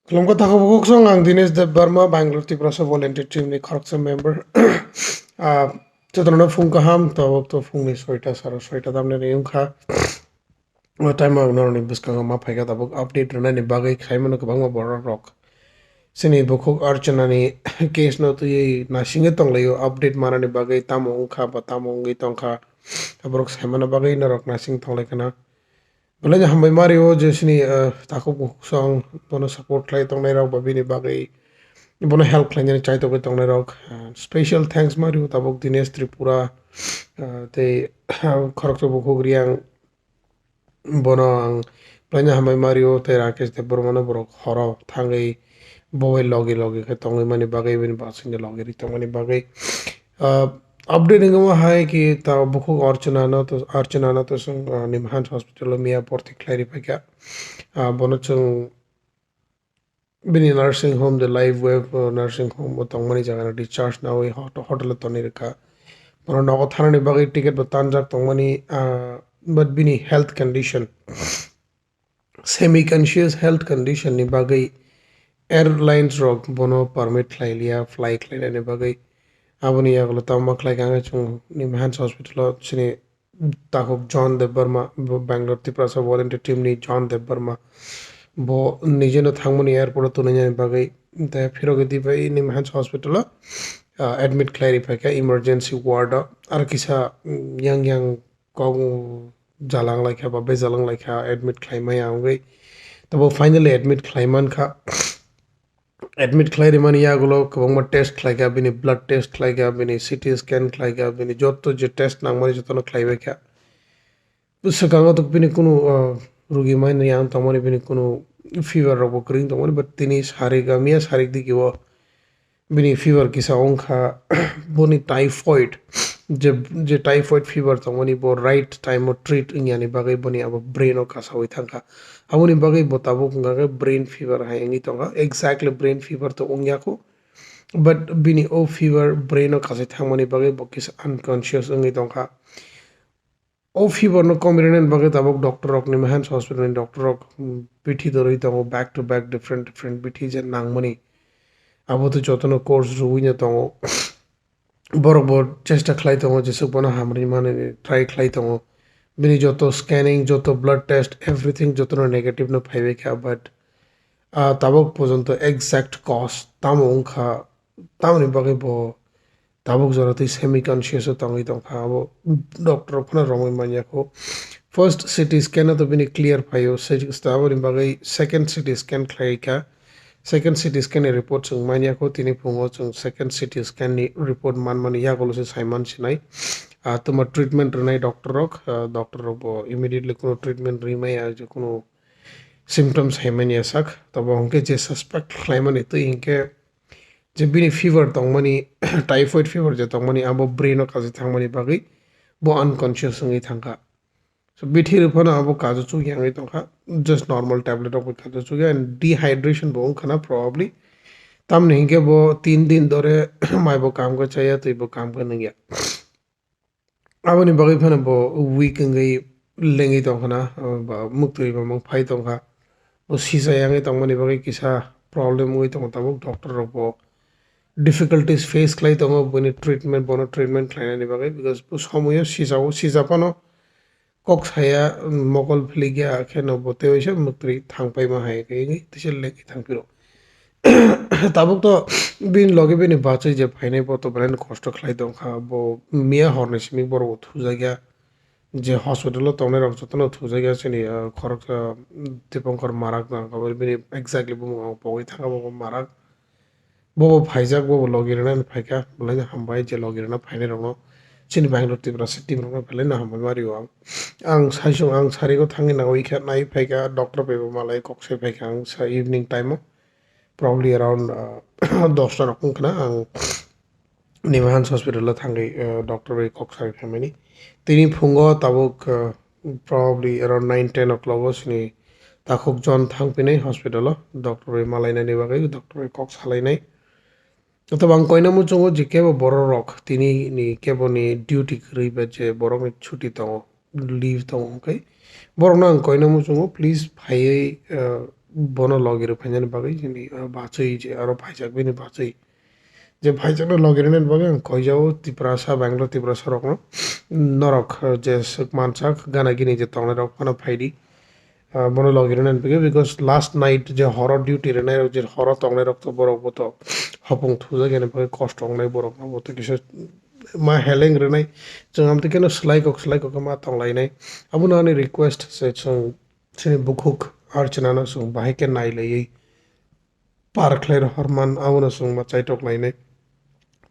Kelomko tako Bwkhuk song ang Dinesh Debbarma Bangalore Tiprasa Volunteer Team ni khoroksa member. Chotron phung kaham tabuk to phung ni soita saro soita tamne ni ungkha. Time ang nor ni biskang ma phaika tabuk update rana ni bagai khaimano kabang ma borok rok. Sini Bukhuk Archana ni case no tu ye nasinge Tonglaio update mana ni bagai tamo ungkha ba tamo ungi tongkha. Abrok saimana bagai na rok nasing tonglai kana. Belai hambai Mario jesini tako Bwkhuk song bono support khlai tonglai rok babini bagai bono help khlai ni chai to tonglai rok. Special thanks Mario tabuk Dinesh Tripura te khoroksa Bwkhuk reang bono ang belai hambai Mario te Rakesh Debbarma no borok horo thangai boy logi ke tongai mani bagai bini basing logi ri tongmani bagai updating ma hai ki ta Bukhuk Archana na to sung Nimhans hospital mia porti clarify kya bono chung bini nursing home the live web nursing home tongmani jaga na discharge na oi hotel toni reka bono nogo thana ni bagai ticket batan jak tongmani but bini health condition semi conscious health condition ni bagai airlines rok bono permit khailia fly khlaina ni bagai aboni yaglo tamma khlai kanga chung Nimhans hospital chini takok John Debbarma Bangalore Tiprasa volunteer team ni John Debbarma bo nije no thangmani airport to nanya bagai the phirokgwi bai Nimhans hospital admit clarify ka emergency ward ar kisa yang kong jalang like ba be jalang like admit claim ya ngai tabo finally admit claiman kha admit khlai mani yagulo kabangma test khlaiga bini blood test khlaiga bini CT scan khlaiga bini jotto je test nangmani jotono khlaibe kha busakanga to bini kunu rugi main yang tamani bini kunu fever robo kring tamani but tini sariga mia sarik dikiwo bini fever kisa ongkha boni typhoid je typhoid fever tamani bo right time of treat inyani bagai boni abo brain o kasa hoi thangka aboni bagai bo tabuk ngaga brain fever hayangi tonga exactly brain fever to ongyako but bini o fever brain o kasa thangmani bagai bo kisa unconscious ngi tongka o fever no combination bagai tabuk doctor rok Nimhans hospital ni doctor rok pithi doroi tongo back to back different pithi je nangmani abo to jotono course ruinya tongo बरोबर चेष्टा खलाई tongo jesu bona hamri mane try खलाई tongo bini joto scanning joto blood test everything joto no negative no phaibe kha but tabok pojonto exact cause tamo ongkha tamni bagai bo tabok jorati semi conscious tongi tongkha abo doctor phana romoi manya ko first CT scan to bini clear phayo abo bagai second CT scan khlai ka second CT scan report chung mania ko tini pungo chung second CT scan ni report man yagolo se Simon sinai tuma treatment renai doctor rok bo immediately kono treatment rimai as kono symptoms hemania sak tabo honke je suspect claimant itu inke je bini fever tongmani typhoid fever je tongmani abo brain o kaji thangmani bagi bo unconscious ngi thangka so bithi rupana abo kajo chu yangi tongkha just normal tablet of kajo chu and dehydration bo khana probably tam नहीं के वो 3 दिन दौरे my वो काम को चाहिए तो वो काम करने गया अब नहीं बगी फन वो वीक गई लेंगी तो खाना मुक्ति वो मंग फाई तो खा वो सीसा यांगे तो मनी बगी किसा प्रॉब्लम हुई तो मतलब डॉक्टर वो difficulties face क्लाई तो वो बनी ट्रीटमेंट बोनो ट्रीटमेंट क्लाई नहीं बगी because उस हम ये सीसा पनो कॉक्स है या मोकल फिली गया आखे न बोते हुए शे मुक्ति थांग पाई में है कहीं तिचल लेगी थांग पिरो tabuk to bin logi bini bachai je phainai bo to brain kosto khlai dong kha bo mia horne simi boro thuja gya je hospital tongne rok jotono thuja gya chini khorok dipankar marak na khabor bini exactly bo pogoi thanga bo marak bo phaijak bo logi rena phaika bolai hambai je logi rena phainai rok no chini Bangalore Tiprasa Team rok phalai na hambai mari ang saisung ang sari ko thangi na oi kha nai phaika doctor pe bo malai kokse phaika ang sa evening time probably around 10 rakung kana ang Nimhans hospital la thangai doctor by Coxai family tini phungo tabuk probably around 9-10 o'clock was ni takhok John thangpinai hospital doctor by malaina ni bagai doctor by Cox halainai to bang koina mu chungo jike bo boro rok tini ni kebo ni duty kri be je borok ni chuti to leave to okay borok na koina mu chungo please phai bono logiro phainjani bagai jini bachai je aro bhaijak bini bachai je bhaijak no logirinen bagai ang koijao Tiprasa Bangalore Tiprasa rokno norok je mansak gana gini je tonglai rok phano phaidi bono logirinen bagai because last night je horror duty renai je horror tonglai rok to borok boto hopong thuja gene bagai kost tonglai borok no boto kisa ma heleng renai chung amte keno slai kok ma tonglai nai abuna ani request se chung sini Bukhuk Archana no sung bahai ke nai lei parkler horman awuna sung ma chaitok nai nai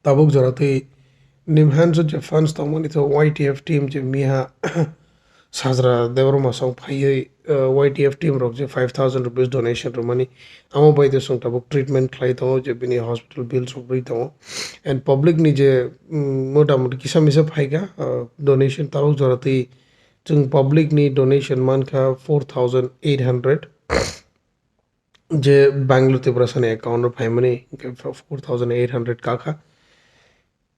tabuk jorate Nimhans je fans tongmani to YTF team je miha Sajra Debbarma song Phiya YTF team rok je 5,000 rupees donation ro money amo bai de song tabuk treatment khlai to je bini hospital bills ro bri to and public ni je mota moti kisa misa phaiga donation tabuk jorate chung public ni donation man kha 4,800 je Bangalore Tiprasa ni account ro phaimani 4,800 ka kha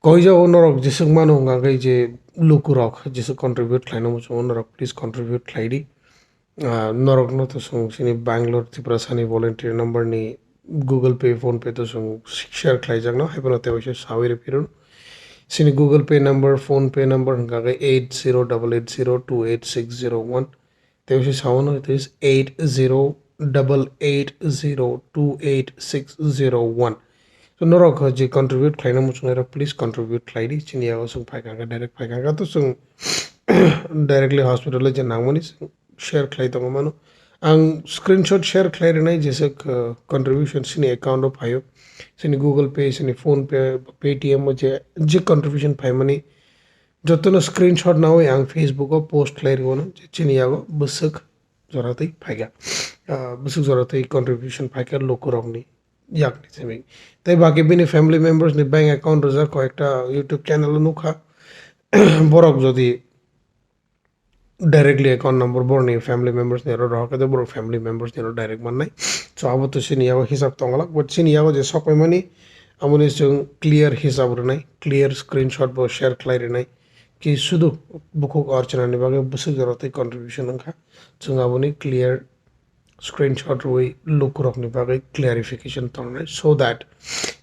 koija onorok jesuk mano ngai je lukurok jesu contribute khlaina mo onorok please contribute khlaidi norok no to sung sini Bangalore Tiprasa ni volunteer number ni Google Pay phone pay to sung share khlaijak no haibano te oise sawire pirun sini Google Pay number phone pay number ngai 8088028601 te oise sawono it is 8088028601 so norok je contribute khlaina mo chung please contribute khlaidi chini yago sung phaikanga direct phaikanga to sung directly hospital je nangmani share khlai to mano ang screenshot share khlai renai jese contribution sini account of phayo sini Google Pay sini phone pay Paytm mo je contribution phaimani jotono screenshot na hoy ang Facebook o post khlai riwono chini yago Bwkhuk joratai phaiga Bwkhuk joratai contribution phaiga lokurokni yakni chemi tai baki bini family members ni bank account roja ko ekta YouTube channel nukha borok jodi directly account number borni family members ni ro roka de borok family members ni ro direct mannai so abo to sini yago hisab tongalak but sini yago je sokai mani amuni chung clear hisab renai clear screenshot bo share khlai renai ki sudu Bukhuk Archana ni bage Bwkhuk jorotai contribution angkha chung aboni clear screenshot roi look rok ni bagai clarification tongnai so that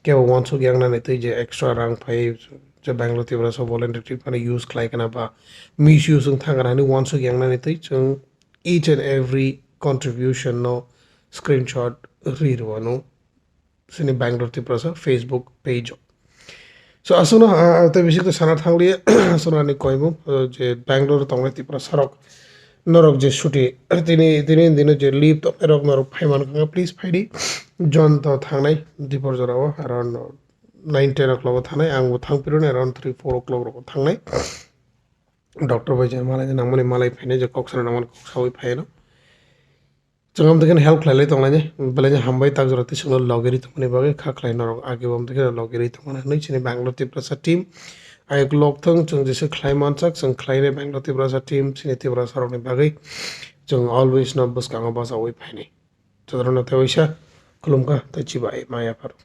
ke once gyang na tai je extra rang phai je Bangalore Tiprasa volunteer trip kana use khlai kana ba misuse ung thangana ni once gyang na tai chung each and every contribution no screenshot rirwano sini Bangalore Tiprasa Facebook page so asuna ta basic to sana thangli asuna ni koimu je Bangalore Tonglaio Tiprasa rok norok je shuti tini dino je leave to erok norok phaiman kanga please phaidi John to thangnai dipor jorao around 9-10 o'clock thangnai angbo thangpirone around 3-4 o'clock rok thangnai doctor bai je malai nangmani malai phaine je koksana nangmani koksawi phaino chungam teken help khlailai tonglai belai hambai tak jorati sunglo logeri tongmani bage kha khlai norok age bom teken logeri tongmani noi chini Bangalore Tiprasa team ayok Mwkthang chung jese Khlai Mansak chung Khlai ne Bangalore Tiprasa team sini Tiprasa rok ni bagai chung always no bus kanga basa oi phaini chodrona te oisa khulumka te chibai maya paru